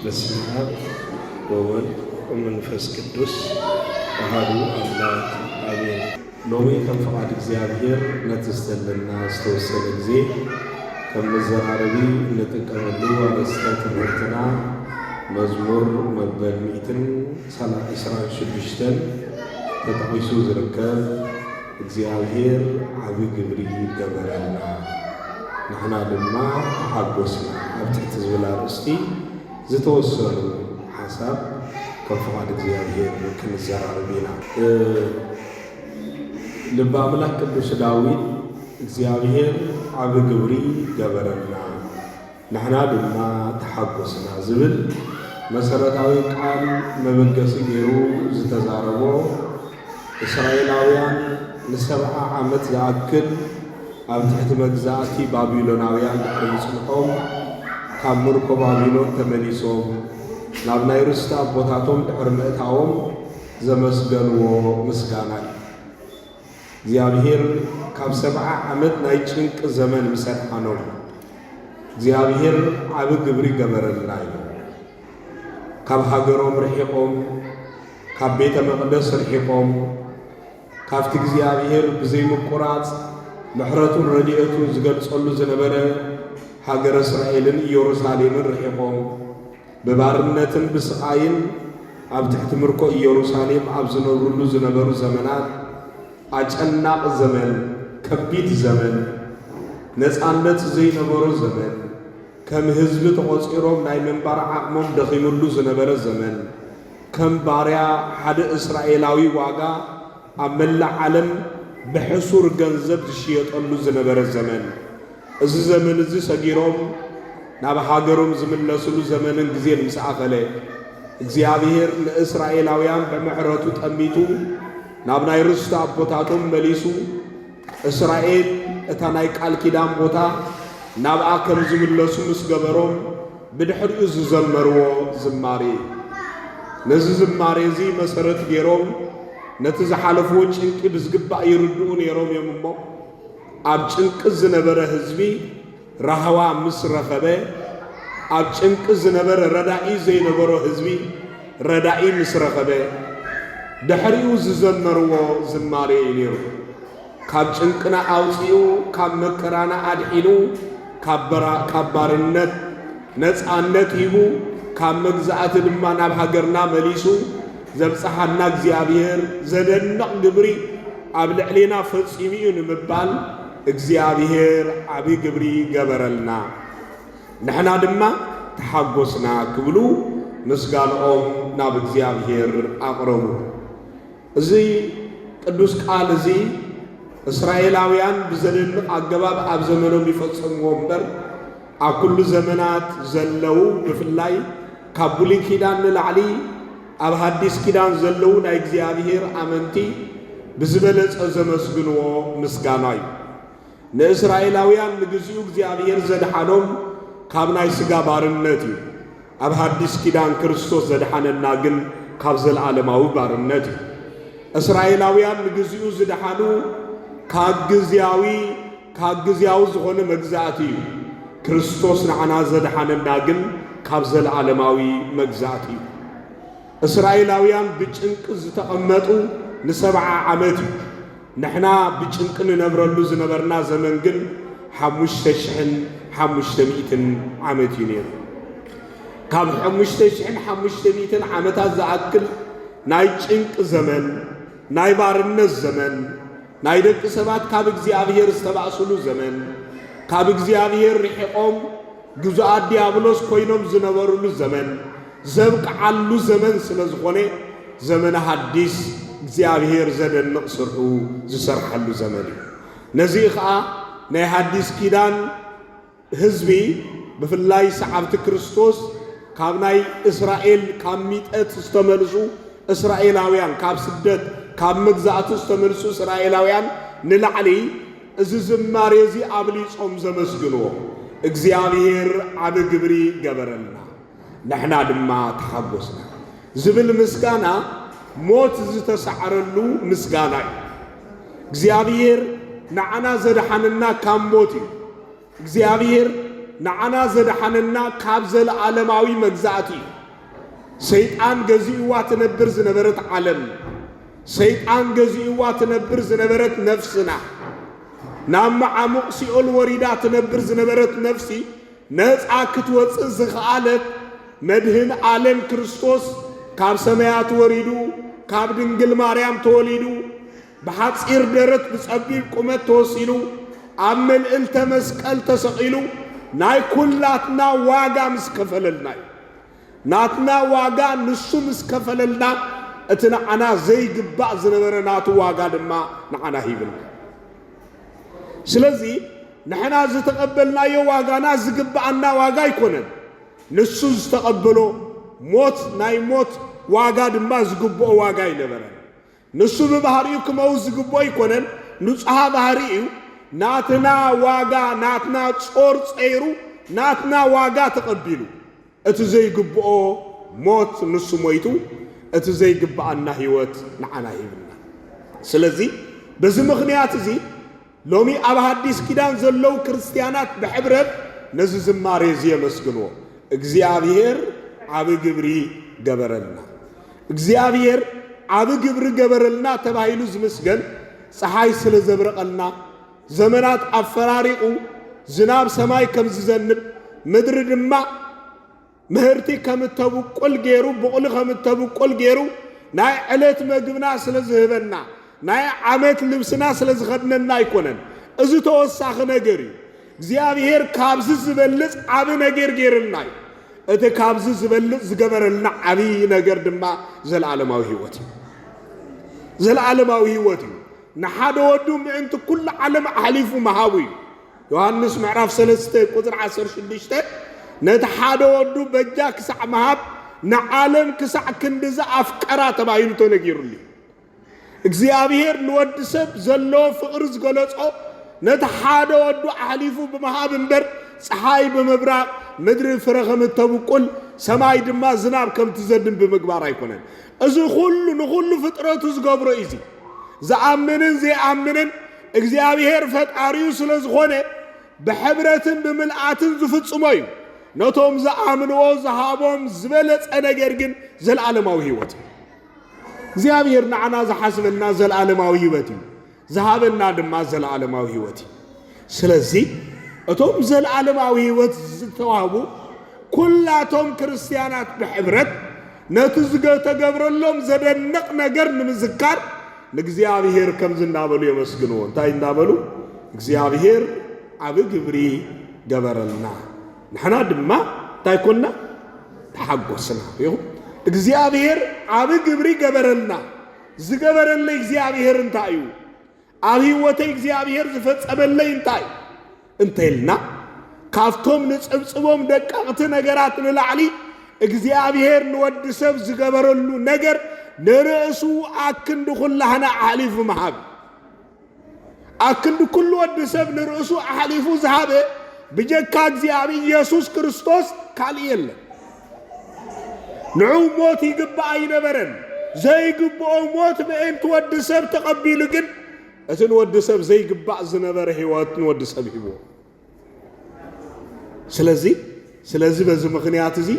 በስመ አብ ወወልድ ወመንፈስ ቅዱስ አሐዱ አምላክ አሜን። ሎሚ ከም ፈቃድ እግዚአብሔር ነትስተልና ዝተወሰነ ጊዜ ከም መዘራረቢ እንጥቀመሉ አርእስተ ትምህርትና መዝሙር መበል 126 ተጠቂሱ ዝርከብ እግዚአብሔር ዓብይ ግብሪ ገበረልና ንሕና ድማ ተሓጎስና ኣብ ትሕቲ ዝብል ኣርእስቲ ዝተወሰኑ ሓሳብ ከም ፈቃድ እግዚአብሔር ክንዘራረብ ኢና። ልበ አምላክ ቅዱስ ዳዊት እግዚአብሔር ዓብይ ግብሪ ገበረልና ንሕና ድማ ተሓጎስና ዝብል መሰረታዊ ቃል መበገሲ ገይሩ ዝተዛረቦ እስራኤላውያን ን70 ዓመት ዝኣክል ኣብ ትሕቲ መግዛእቲ ባቢሎናውያን ድሕሪ ምፅንሖም ካብ ምርኮ ባቢሎን ተመሊሶም ናብ ናይ ርስቲ ኣቦታቶም ድሕሪ ምእታዎም ዘመስገንዎ ምስጋና እዩ። እግዚአብሔር ካብ 70 ዓመት ናይ ጭንቂ ዘመን ምሰድሓኖም እግዚአብሔር ዓብይ ግብሪ ገበረልና እዩ። ካብ ሃገሮም ርሒቆም ካብ ቤተ መቅደስ ርሒቆም ካብቲ እግዚአብሔር ብዘይምቁራጽ ምሕረቱን ረድኤቱን ዝገልጸሉ ዝነበረ ሃገረ እስራኤልን ኢየሩሳሌምን ርሒቆም ብባርነትን ብስቃይን ኣብ ትሕቲ ምርኮ ኢየሩሳሌም ኣብ ዝነብሩሉ ዝነበሩ ዘመናት አጨናቅ ዘመን፣ ከቢድ ዘመን፣ ነፃነት ዘይነበሮ ዘመን፣ ከም ህዝቢ ተቆፂሮም ናይ ምንባር ዓቅሞም ደኺሙሉ ዝነበረ ዘመን፣ ከም ባርያ ሓደ እስራኤላዊ ዋጋ ኣብ መላእ ዓለም ብሕሱር ገንዘብ ዝሽየጠሉ ዝነበረ ዘመን። እዚ ዘመን እዚ ሰጊሮም ናብ ሃገሮም ዝምለስሉ ዘመንን ጊዜን ምስ ኣኸለ እግዚአብሔር ንእስራኤላውያን ብምሕረቱ ጠሚቱ ናብ ናይ ርስቲ ኣቦታቶም መሊሱ እስራኤል እታ ናይ ቃል ኪዳን ቦታ ናብኣ ከም ዝምለሱ ምስ ገበሮም ብድሕሪኡ ዝዘመርዎ ዝማሬ ነዚ ዝማሬ እዚ መሰረት ገይሮም ነቲ ዝሓለፍዎ ጭንቂ ብዝግባእ ይርድኡ ነይሮም እዮም እሞ ኣብ ጭንቂ ዝነበረ ህዝቢ ረሃዋ ምስ ረኸበ ኣብ ጭንቂ ዝነበረ ረዳኢ ዘይነበሮ ህዝቢ ረዳኢ ምስ ረኸበ ድሕሪኡ ዝዘመርዎ ዝማሬ እዩ ነይሩ። ካብ ጭንቅና ኣውፂኡ ካብ መከራና ኣድሒኑ ካብ ባርነት ነፃነት ሂቡ ካብ መግዛእቲ ድማ ናብ ሃገርና መሊሱ ዘብፅሓና እግዚአብሔር ዘደንቕ ግብሪ ኣብ ልዕሊና ፈፂሙ እዩ ንምባል እግዚአብሔር ዓብይ ግብሪ ገበረልና ንሕና ድማ ተሓጎስና ክብሉ ምስጋንኦም ናብ እግዚአብሔር ኣቕረቡ። እዚ ቅዱስ ቃል እዚ እስራኤላውያን ብዘደንቕ ኣገባብ ኣብ ዘመኖም ይፈጽምዎ እምበር ኣብ ኩሉ ዘመናት ዘለው ብፍላይ ካብ ብሉይ ኪዳን ንላዕሊ ኣብ ሓዲስ ኪዳን ዘለው ናይ እግዚአብሔር ኣመንቲ ብዝበለጸ ዘመስግንዎ ምስጋና እዩ። ንእስራኤላውያን ንግዚኡ እግዚአብሔር ዘድሓኖም ካብ ናይ ስጋ ባርነት እዩ። ኣብ ሓዲስ ኪዳን ክርስቶስ ዘድሓነና ግን ካብ ዘለዓለማዊ ባርነት እዩ። እስራኤላውያን ንግዚኡ ዝድሓኑ ካብ ግዚያዊ ዝኾነ መግዛእቲ እዩ። ክርስቶስ ንዓና ዘድሓነና ግን ካብ ዘለዓለማዊ መግዛእቲ እዩ። እስራኤላውያን ብጭንቂ ዝተቐመጡ ን70 ዓመት እዩ። ንሕና ብጭንቂ ንነብረሉ ዝነበርና ዘመን ግን 5500 ዓመት እዩ ነይሩ። ካብ 5500 ዓመታት ዝኣክል ናይ ጭንቂ ዘመን፣ ናይ ባርነት ዘመን፣ ናይ ደቂ ሰባት ካብ እግዚአብሔር ዝተባእስሉ ዘመን፣ ካብ እግዚአብሔር ርሒቆም ግዙኣት ዲያብሎስ ኮይኖም ዝነበሩሉ ዘመን ዘብቅዓሉ ዘመን ስለ ዝኾነ ዘመነ ሓዲስ እግዚአብሔር ዘደንቕ ስርሑ ዝሰርሐሉ ዘመን እዩ። ነዚ ከዓ ናይ ሓዲስ ኪዳን ህዝቢ ብፍላይ ሰዓብቲ ክርስቶስ ካብ ናይ እስራኤል ካብ ሚጠት ዝተመልሱ እስራኤላውያን ካብ ስደት ካብ መግዛእቲ ዝተመልሱ እስራኤላውያን ንላዕሊ እዚ ዝማሬ እዚ ኣብሊጾም ዘመስግንዎ እግዚአብሔር ዓብይ ግብሪ ገበረልና ንሕና ድማ ተሓጎስና ዝብል ምስጋና ሞት ዝተሰዓረሉ ምስጋና እዩ። እግዚአብሔር ንዓና ዘድሓነና ካብ ሞት እዩ። እግዚአብሔር نعنا زدحننا كابزل عالماوي مجزاتي سيطان جزيئوا تنبر زنبرت عالم سيطان جزيئوا تنبر زنبرت نفسنا نام عمق سيئول وريدا تنبر زنبرت نفسي ناس عاكت وصزخالت مدهن عالم كريستوس كاب سمايات وريدو كاب دنجل مريم توليدو بحصير درت بصبيب قمت توصيلو عمل التمسقل تسقيلو ناي كلاتنا واغا مسكفللنا ناتنا واغا نسو مسكفللنا اتنا انا زي غبا زنبرناتو واغا دما نعنا هيبنا سلازي نحنا زتقبلنا يو واغانا زغبانا واغا يكونن نسو زتقبلو موت ناي موت واغا دما زغبو واغا ينبرن نسو ببحريو كمو زغبو يكونن نصها بحريو ناتنا واغا ناتنا صور صيرو ناتنا واغا تقبلو اتزي غبو موت نسو مويتو اتزي غبانا هيوت نعنا هيبنا سلازي بزي مخنيات زي لومي ابا حديث كيدان زلو كريستيانات بحبرت نزي زماري زي مسغنو እግዚአብሔር አብ ግብሪ ገበረልና እግዚአብሔር አብ ግብሪ ገበረልና ተባይሉ ዝመስገን ፀሐይ ስለዘብረቀልና ዘመናት አፈራሪቁ ዝናብ ሰማይ ከምዝዘንብ ምድር ድማ ምህርቲ ከምተብቆል ገይሩ በቁል ከምተብቆል ገይሩ ናይ ዕለት መግብና ስለዝህበና ናይ ዓመት ልብስና ስለዝኸድነና አይኮነን እዚ ተወሳኺ ነገር እዩ እግዚአብሔር ካብዝ ዝበልጽ አብ ነገር ገይርልና እቲ ካብዝ ዝበልጽ ዝገበረልና አብ ነገር ድማ ዘላለም ህይወት نحاد ودو معنت كل عالم أحليف مهاوي يوحنس معرف 3 قدر 16 نتحاد ودو بجا كسع مهاب نعالم كسع كندز أفكارا تباينو تنجيرلي እግዚአብሔር ንወድ ሰብ ዘሎ ፍቅር ዝገለጾ ነተሓደ ወዱ አሕሊፉ በመሃብ እንበር ፀሐይ በመብራቅ ምድር ፍረኸም ተብቁል ሰማይ ድማ ዝናብ ከም ትዘድም በመግባር አይኮነን እዚ ሁሉ ፍጥረቱ ዝገብሮ እዚ زآمنن زي آمنن እግዚአብሔር ፈጣሪው ስለዝኾነ በሕብረትን በመልአትን ዝፍጽሞይ ነቶም ዘአምንዎ ዘሃቦም ዝበለጸ ነገር ግን ዘላለማዊ ህይወት እግዚአብሔር ንዓና ዝሐስበና ዘላለማዊ ህይወት ዘሃበና ድማ ዘላለማዊ ህይወት ስለዚህ እቶም ዘላለማዊ ህይወት ዝተዋህቡ ኩላቶም ክርስቲያናት በሕብረት ነትዝገ ተገብረሎም ዘደንቅ ነገር ንምዝካር ለእግዚአብሔር ከምዝናበሉ የመስግኑ እንታይ እናበሉ እግዚአብሔር አብ ግብሪ ገበረልና ንሕና ድማ እንታይ ኮና ተሐጎስና ይሁን እግዚአብሔር አብ ግብሪ ገበረልና ዝገበረለ እግዚአብሔር እንታይ እዩ አብ ህይወቴ እግዚአብሔር ዝፈጸመለይ እንታይልና ካፍቶም ንጽብጽቦም ደቃቅቲ ነገራት ንላዕሊ እግዚአብሔር ንወድ ሰብ ዝገበረሉ ነገር نرأسو أكند كلهنا أحليف محاب أكند كل ود سب نرأسو أحليف ذهبه بجكا እግዚአብሔር ኢየሱስ ክርስቶስ ካልየለ ንዑ ሞት ይግባ አይነበረን ዘይግባ ሞት በእንት ወድ ሰብ ተቀቢሉ ግን እትን ወድ ሰብ ዘይግባ ዝነበረ ህይወት ወድ ሰብ ይቦ ስለዚህ በዚህ ምክንያት እዚ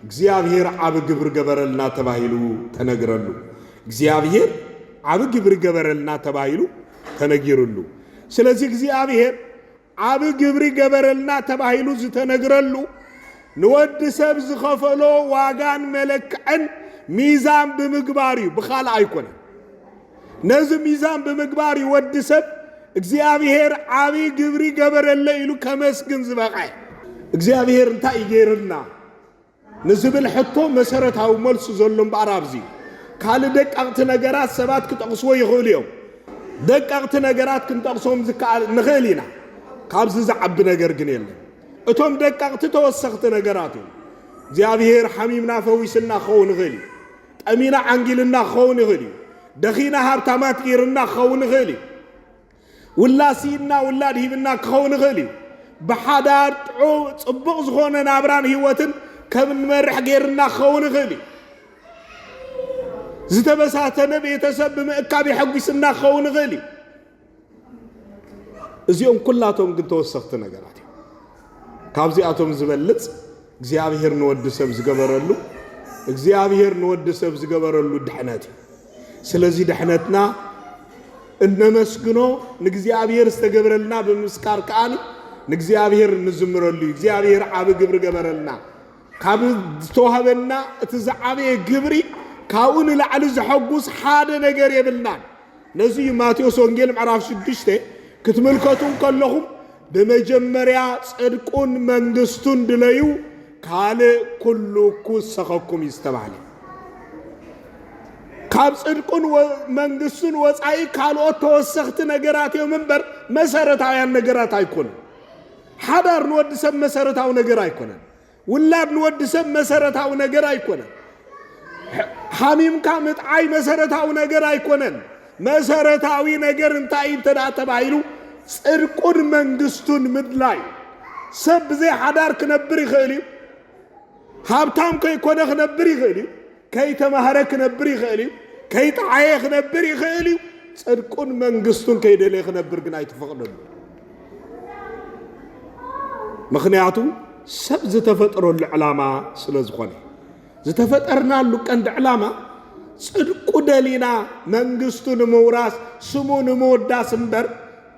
እግዚአብሔር አብ ግብር ገበረልና ተባይሉ ተነግረሉ እግዚአብሔር አብ ግብር ገበረልና ተባይሉ ተነግረሉ ስለዚህ እግዚአብሔር አብ ግብር ገበረልና ተባይሉ ዝተነግረሉ ንወድ ሰብ ዝኸፈሎ ዋጋን መለክዕን ሚዛን በመግባሪ በኻል አይኮነ ነዚ ሚዛን በመግባሪ ወድ ሰብ እግዚአብሔር አብ ግብር ገበረለ ይሉ ከመስግን ዝበቃ እግዚአብሔር እንታይ ይገርና نزبل حتو مسارتها وملس زلهم بعرابزي كال دققت نجارات سبات كتقصوا يخوليهم دققت نجارات كنتقصوهم زكال نخيلينا كابز زعب نجار جنيل اتهم دققت توسخت نجاراتهم زيابير حميمنا فويسنا خو نخيلي أمينا عنجلنا خو نخيلي دخينا هارتامات غيرنا خو نخيلي ولا سيدنا ولا دهيبنا خو نخيلي بحدار صبغ زخونا نابران هيوتن كمن مرح غيرنا خون غلي زتبساتنا بيتسب مأكابي حقيسنا خون غلي ازيهم كلاتهم كنت وسخت نجاراتي ካብዚአቶም ዝበልጽ እግዚአብሔር ንወዲ ሰብ ዝገበረሉ እግዚአብሔር ንወዲ ሰብ ዝገበረሉ ድሕነት ስለዚህ ድሕነትና እነመስግኖ ንእግዚአብሔር ዝተገበረልና በምስካር ከአኒ ንእግዚአብሔር ንዝምረሉ እግዚአብሔር ዓብ ግብሪ ገበረልና ካብ ዝተዋህበና እቲ ዝዓበየ ግብሪ ካብኡ ንላዕሊ ዝሐጉስ ሓደ ነገር የብልና ነዚ ማቴዎስ ወንጌል ምዕራፍ 6 ክትምልከቱን ከለኹም በመጀመሪያ ጽድቁን መንግስቱን ድለዩ ካልእ ኩሉ ክውሰኸኩም ይስተባለ ካብ ጽድቁን መንግስቱን ወጻኢ ካልኦት ተወሰኽቲ ነገራት እዮም እምበር መሰረታውያን ነገራት ኣይኮኑን ሓዳር ንወዲ ሰብ መሰረታዊ ነገር ኣይኮነን ውላድ ንወዲ ሰብ መሰረታዊ ነገር ኣይኮነን ሓሚምካ ምጥዓይ መሰረታዊ ነገር ኣይኮነን መሰረታዊ ነገር እንታይ እንተዳ ተባሂሉ ጽድቁን መንግስቱን ምድላይ ሰብ ብዘይ ሓዳር ክነብር ይኽእል እዩ ሃብታም ከይኮነ ክነብር ይኽእል እዩ ከይተማሃረ ክነብር ይኽእል እዩ ከይጥዓየ ክነብር ይኽእል እዩ ጽድቁን መንግስቱን ከይደለየ ክነብር ግን ኣይትፈቕደሉ ምክንያቱ ሰብ ዝተፈጠረሉ ዕላማ ስለ ዝኾነ ዝተፈጠርናሉ ቀንዲ ዕላማ ጽድቁ ደሊና መንግስቱ ንምውራስ ስሙ ንምውዳስ እምበር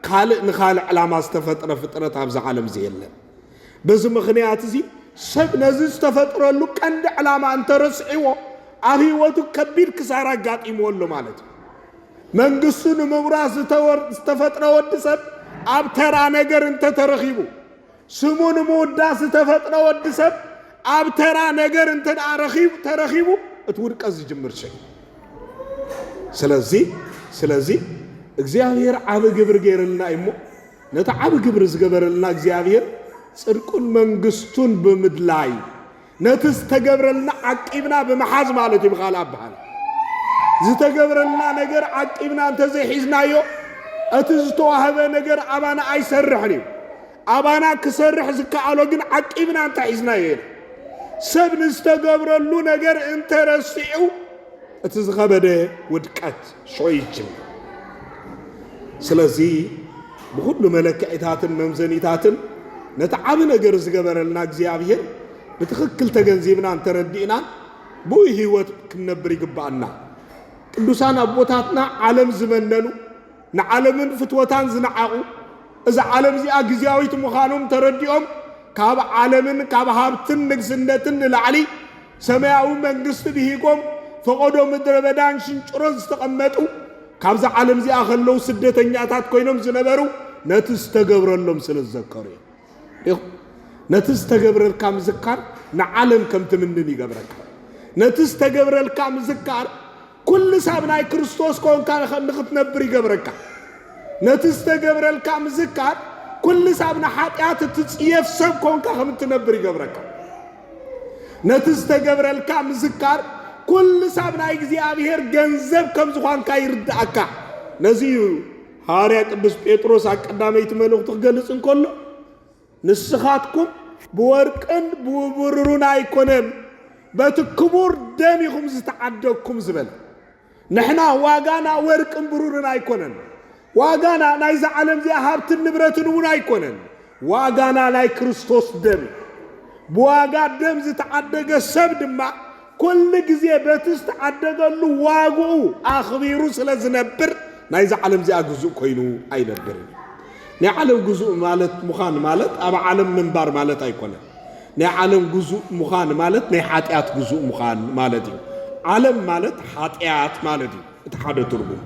ካልእ ንኻልእ ዕላማ ዝተፈጠረ ፍጥረት ኣብዚ ዓለም የለን በዚ ምክንያት እዚ ሰብ ነዚ ዝተፈጠረሉ ቀንዲ ዕላማ እንተረስዒዎ ኣብ ህይወቱ ከቢድ ክሳራ ኣጋጢምዎ ኣሎ ማለት እዩ መንግስቱ ንምውራስ ዝተፈጠረ ወዲ ሰብ ኣብ ተራ ነገር እንተተረኺቡ ስሙ ንምውዳስ ዝተፈጠረ ወዲ ሰብ ኣብ ተራ ነገር ተረኺቡ እቲ ውድቀት ዝጅምር ሸይ ስለዚ እግዚአብሔር ዓብ ግብሪ ገይረልና እሞ ነቲ ዓብ ግብሪ ዝገበረልና እግዚአብሔር ጽድቁን መንግስቱን ብምድላይ ነቲ ዝተገብረልና ዓቂብና ብምሓዝ ማለት እዩ ብኻልእ ኣበሃል ዝተገብረልና ነገር ዓቂብና እንተዘይሒዝናዮ እቲ ዝተዋህበ ነገር ኣባና ኣይሰርሕን እዩ ኣባና ክሰርሕ ዝከኣሎ ግን ዓቂብና እንተሒዝናዮ የለ ሰብ ንዝተገብረሉ ነገር እንተረሲዑ እቲ ዝኸበደ ውድቀት ሽዑ ይጅምር ስለዚ ብኩሉ መለክዒታትን መምዘኒታትን ነቲ ዓብ ነገር ዝገበረልና እግዚአብሔር ብትክክል ተገንዚብና እንተረዲእና ብኡ ህይወት ክንነብር ይግባአና ቅዱሳን ኣቦታትና ዓለም ዝመነኑ ንዓለምን ፍትወታን ዝነዓቑ እዚ ዓለም እዚኣ ግዝያዊት ምዃኖም ተረዲኦም ካብ ዓለምን ካብ ሃብትን ንግስነትን ንላዕሊ ሰማያዊ መንግስቲ ብሂጎም ፈቆዶ ምድረ በዳን ሽንጭሮን ዝተቐመጡ ካብዚ ዓለም እዚኣ ከለው ስደተኛታት ኮይኖም ዝነበሩ ነቲ ዝተገብረሎም ስለ ዝዘከሩ እዮም ነቲ ዝተገብረልካ ምዝካር ንዓለም ከም ትምንን ይገብረካ ነቲ ዝተገብረልካ ምዝካር ኩሉ ሰብ ናይ ክርስቶስ ኮንካ ንኽትነብር ይገብረካ ነቲ ዝተገብረልካ ምዝካር ኩሉ ሰብ ንሓጢኣት እትጽየፍ ሰብ ኮንካ ከም ትነብር ይገብረካ ነቲ ዝተገብረልካ ምዝካር ኩሉ ሰብ ናይ እግዚአብሔር ገንዘብ ከም ዝኾንካ ይርዳእካ ነዚ ሐዋርያ ቅዱስ ጴጥሮስ አቀዳመይት መልእክቱ ክገልጽ እንከሎ ንስኻትኩም ብወርቅን ብብሩርን ኣይኮነን በቲ ክቡር ደሚኹም ዝተዓደግኩም ዝበል ንሕና ዋጋና ወርቅን ብሩርን ኣይኮነን ዋጋና ናይ ዓለም እዚኣ ሃብትን ንብረትን እውን ኣይኮነን ዋጋና ናይ ክርስቶስ ደም ብዋጋ ደም ዝተዓደገ ሰብ ድማ ኩሉ ግዜ በቲ ዝተዓደገሉ ዋግኡ ኣኽቢሩ ስለ ዝነብር ናይ ዓለም እዚኣ ግዙእ ኮይኑ ኣይነብርን ናይ ዓለም ግዙእ ማለት ምዃን ማለት ኣብ ዓለም ምንባር ማለት ኣይኮነን ናይ ዓለም ግዙእ ምዃን ማለት ናይ ሓጢኣት ግዙእ ምዃን ማለት እዩ ዓለም ማለት ሓጢኣት ማለት እዩ እቲ ሓደ ትርጉም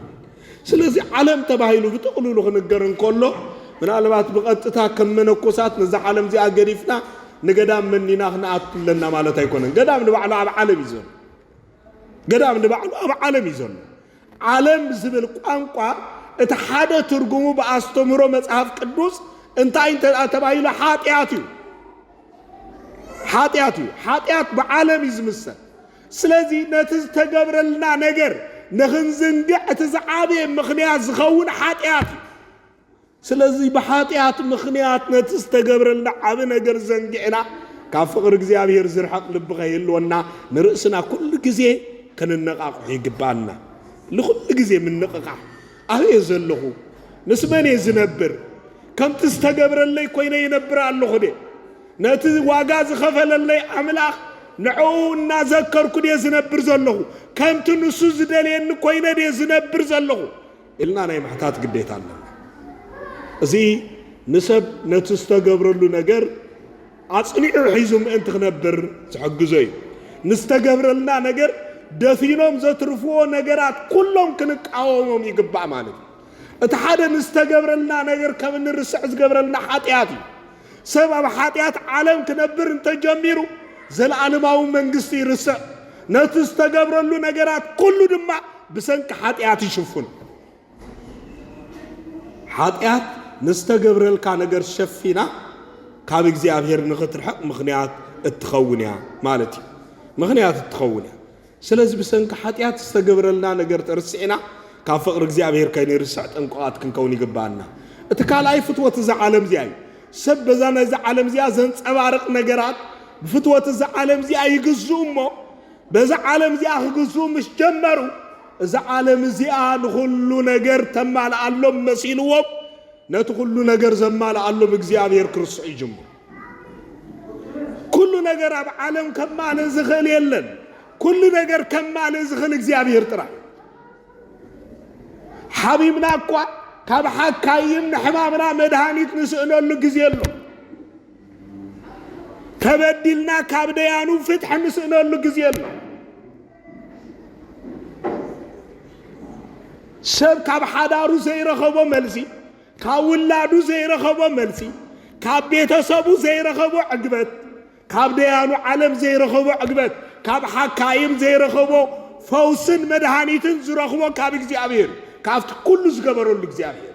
ስለዚ ዓለም ተባሂሉ ብጥቕልሉ ክንገር እንከሎ ምናልባት ብቐጥታ ከም መነኮሳት ነዚ ዓለም እዚኣ ገዲፍና ንገዳም መኒና ክንኣትለና ማለት ኣይኮነን ገዳም ንባዕሉ ኣብ ዓለም እዩ ዘሎ ገዳም ንባዕሉ ኣብ ዓለም እዩ ዘሎ ዓለም ዝብል ቋንቋ እቲ ሓደ ትርጉሙ በአስተምሮ መጽሐፍ ቅዱስ እንታይ ተባሂሉ ሓጢኣት እዩ ሓጢኣት ብዓለም ይዝምሰል ስለዚ ነቲ ዝተገብረልና ነገር ንኽንዝንግዕ እቲ ዝዓበየ ምኽንያት ዝኸውን ሓጢኣት እዩ ስለዚ ብሓጢኣት ምኽንያት ነቲ ዝተገብረልና ዓብ ነገር ዘንጊዕና ካብ ፍቕሪ እግዚአብሔር ዝርሐቕ ልቢ ከይህልወና ንርእስና ኩሉ ግዜ ክንነቓቕሑ ይግባአና لكل جزء من نقطة أهي زلله نسمعني زنبر كم تستجبر اللي كوينه ينبر الله خده نت واجاز خفل اللي أملاخ نعونا ذكركم دي زنبر زلهم كم تنسوز دلين كوينة دي زنبر زلهم إلنا أنا محتاج قديت عننا زي نسب نتستقبر له نجر أصلي حيزم أنت خنبر حق زي نستقبر لنا نجر دفينهم زترفوا نجرات كلهم كنك عوامهم يقبع مالك اتحادى نستقبر لنا نجر كم نرسع قبر لنا حاتياتي سبب حاتيات عالم كنبر انت جميرو زل عالماو منقستي رسع نتستقبر له نجرات كله دمع بسنك حاتيات يشوفون حاتيات نستقبر لك نجر شفينا كاب እግዚአብሔር ንኽትርሐቅ ምኽንያት እትኸውን ማለትዩ ምኽንያት እትኸውን ስለዚህ ብሰንከ ኃጢአት ዝተገብረልና ነገር ተርሲዕና ካብ ፍቅሪ እግዚአብሔር ከይንርስዕ ጠንቋት ክንከውን ይግባና እቲ ካልኣይ ፍትወት እዚ ዓለም እዚኣ ሰብ በዛና እዚ ዓለም እዚኣ ዘንጸባርቕ ነገራት ፍትወት እዚ ዓለም እዚኣ ይግዙ እሞ በዛ ዓለም እዚኣ ክግዙ ምስ ጀመሩ እዚ ዓለም እዚኣ ንኹሉ ነገር ተማልኣሎም መሲልዎም نت كل نجار زمال علم እግዚአብሔር ክርስቶስ يجمع كل نجار بعالم كما نزخل يلن كل نجار كما نزخل እግዚአብሔር ጥራ حبيبنا اكو ካብ حكايم حمامنا مدهانيت نسألو ጊዜ የሎ ተበድልና ካብ ደያኑ ፍትሕ نسألو ጊዜ የሎ ሰብ ካብ ሓዳሩ ዘይረኸቦ መልሲ كاولادو زيرخبو ملسي كاب بيتسبو زيرخبو عقبت كاب ديانو عالم زيرخبو عقبت كاب حكايم زيرخبو فوسن مدهانيتن زرخبو كاب እግዚአብሔር كافت كل زغبرو እግዚአብሔር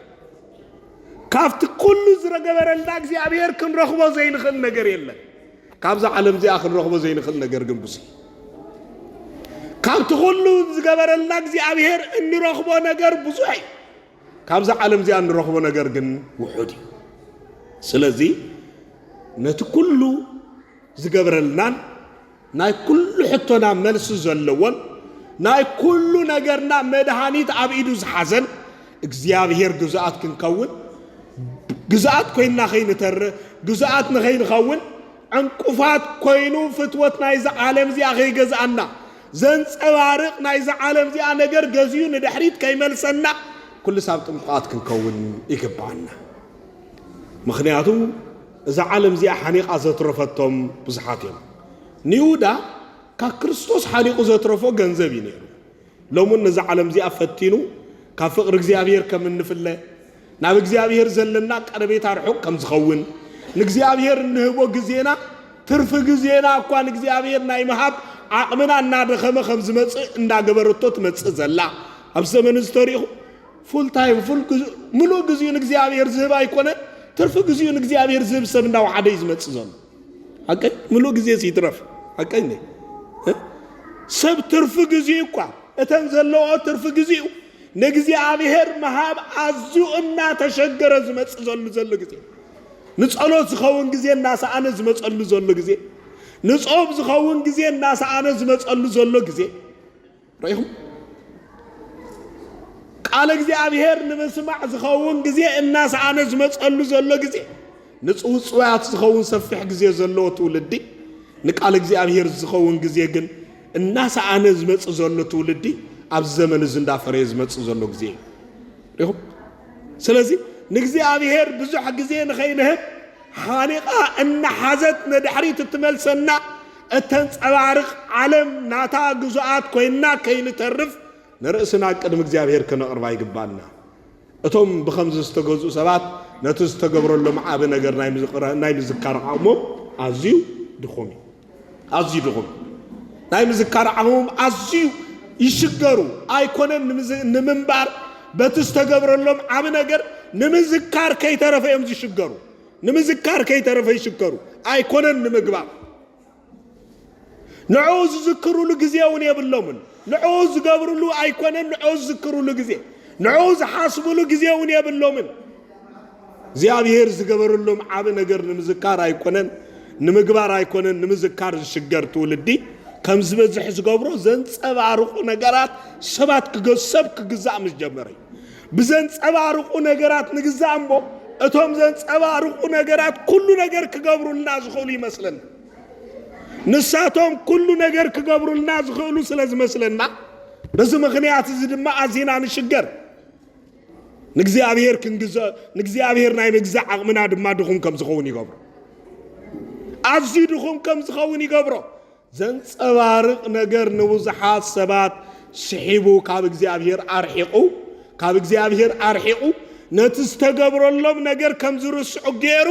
كافت كل زرغبرلنا እግዚአብሔር كنرخبو زينخل ነገር የለ كابዛ عالم زي اخر رخبو زينخل ነገር ግን ብዙ كافت كل زغبرلنا እግዚአብሔር እንረخبو ነገር ብዙ አይ كابز عالم زي أن رخبو نجار جن وحدي سلزي نت كله زجبر النان ناي كل حتنا ملس زلون ناي كل نجارنا مدهانيت عبيدو زحزن እግዚአብሔር جزءات كنكون جزءات كوينا خين تر جزءات نخين خون عنقفات كوينو فتوت نايز عالم زي أخي جزءنا زنس أوارق نايز عالم زي نجار جزيو ندحريت كيمل سنة كل سابت مقاط كنكون يقبعنا مخنياتو إذا عالم زي حنيق أزترفتهم بزحاتهم نيودا ككريستوس حنيق أزترفو جنزبي نيرو لو من إذا عالم زي أفتينو كفقر እግዚአብሔር كمن نفله ناب እግዚአብሔር زلنا قربيت أرحق كم زخون نግዚአብሔር نهبو جزينا ترف جزينا أكوان እግዚአብሔር نايمهاب عقمنا نادخمه خمس مص ناجبرتوت مص زلا أبسمن استوريو فول تايم فول ملو جزيون እግዚአብሔር زهب أيكونه ترف جزيون እግዚአብሔር زهب سبنا وحده يزمت زون حقي ملو جزية سيترف حقي نه سب ترف جزية قا اتنزلوا ترف جزية نግዚአብሔር مهاب عزو إننا تشجر زمت زون زلوا جزية نسألوا زخون جزية الناس أنا زمت زلوا جزية نسأب زخون جزية الناس أنا زمت زلوا جزية رأيهم قال እግዚአብሔር ንመስማዕ ዝኸውን ግዜ الناس أنا ዝመጸሉ ዘሎ ግዜ ንጹህ ጽዋት ዝኸውን ሰፊሕ ግዜ ዘለዎ ትውልዲ ንቃል እግዚአብሔር ዝኸውን ግዜ ግን الناس أنا ዝመጽ ዘሎ ትውልዲ ኣብ ዘመን ዝንዳፈረ ዝመጽ ዘሎ ግዜ ይኹም ስለዚህ ንእግዚአብሔር ብዙሕ ግዜ ንኸይንህብ ሓኒቓ እናሓዘት ነድሕሪት እትመልሰና እተንጸባርቕ ዓለም ናታ ግዙኣት ኮይና ከይንተርፍ نرأسنا قدم እግዚአብሔር ከነቅርባ ይግባና እቶም በخمس ዝተገዙ ሰባት ነቱ ዝተገብረሎም ዓብ ነገር ናይ ምዝካር ዓቅሞ ኣዝዩ ድኹም ናይ ምዝካር ዓቅሞም ኣዝዩ ይሽገሩ ኣይኮነን ንምንባር በቱ ዝተገብረሎም ዓብ ነገር ንምዝካር ከይተረፈ እዮም ዝሽገሩ ንምዝካር ከይተረፈ ይሽገሩ ኣይኮነን ንምግባር نعوز ذكروا له جزية ونيبلومن نعوز قبروا له أيقونن نعوز ذكروا له جزية نعوز حاسبوا له جزية ونيبلومن زيابير قبروا لهم عاب نجر نمذكار أيقونن نمقبار أيقونن نمذكار الشجر تولدي كم زبز قبروا زنت أبارق نجارات سبات كجسب كجزاء مش جمري بزنت أبارق نجارات نجزامبو እቶም ዘንጸባርቁ ነገራት ኩሉ ነገር ክገብሩልና ዝኽእሉ ይመስለና ንሳቶም ኩሉ ነገር ክገብሩልና ዝኽእሉ ስለዝመስለና በዚ ምኽንያት እዚ ድማ ኣዚና ንሽገር ንእግዚአብሔር ናይ ምግዛእ ዓቕምና ድማ ድኹም ከም ዝኸውን ይገብሮ ኣዝዩ ድኹም ከም ዝኸውን ይገብሮ ዘንጸባርቕ ነገር ንብዙሓት ሰባት ስሒቡ ካብ እግዚአብሔር ኣርሒቁ ነቲ ዝተገብረሎም ነገር ከም ዝርስዑ ገይሩ